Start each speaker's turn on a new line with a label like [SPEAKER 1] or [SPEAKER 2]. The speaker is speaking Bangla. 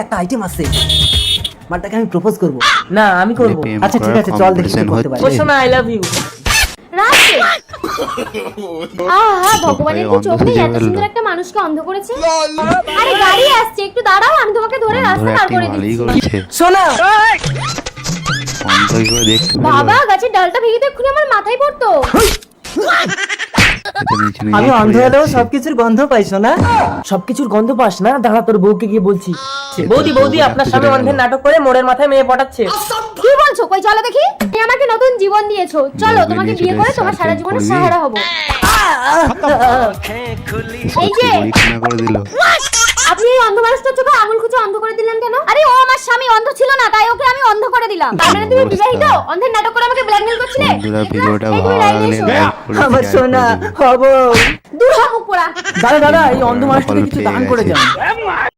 [SPEAKER 1] একটা আইটেম আছে, মালটাকে আমি প্রপোজ করব।
[SPEAKER 2] না আমি করব।
[SPEAKER 1] আচ্ছা ঠিক আছে, চল দেখি কি করতে পারি।
[SPEAKER 2] ও শোনা, আই লাভ ইউ।
[SPEAKER 3] রাতে আহা ভগবানের কি চোখ নেই, এত সুন্দর একটা মানুষকে অন্ধ করেছে। আরে গাড়ি আসছে, একটু দাঁড়াও, আমি তোমাকে ধরে রাস্তা পার করে দিচ্ছি।
[SPEAKER 1] শোনা,
[SPEAKER 3] বাবা গাছের ডালটা ভেঙে তো এক্ষুনি আমার মাথায় পড়তো।
[SPEAKER 1] আমি অন্ধ হলেও সবকিছুর গন্ধ পাই। শোনা,
[SPEAKER 2] সবকিছুর গন্ধ পাস না? দাঁড়া তোর বউকে গিয়ে বলছি। বৌদি বৌদি আপনার সামনে অন্ধের নাটক করে মোড়ের মাথায় মেয়ে পটাচ্ছে।
[SPEAKER 3] কি বলছো? কই চলো দেখি। তুমি আমাকে নতুন জীবন দিয়েছো, চলো তোমাকে বিয়ে করে তোমার সারা জীবনের সাহারা হব। এই যে আপনি এই অন্ধ মানুষটার চোখে আঙুল খুঁজে অন্ধ করে দিলেন কেন? আরে ও আমার স্বামী অন্ধ ছিল না, তাই ওকে আমি অন্ধ করে দিলাম। তার মানে তুমি বিবাহিত? অন্ধের নাটক করে আমাকে ব্ল্যাকমেল করছিলে?
[SPEAKER 1] আমার সোনা হব।
[SPEAKER 3] দূর হ মুখ পোড়া।
[SPEAKER 2] দাদা দাদা, এই অন্ধ মানুষটাকে কিছু দান করে যান।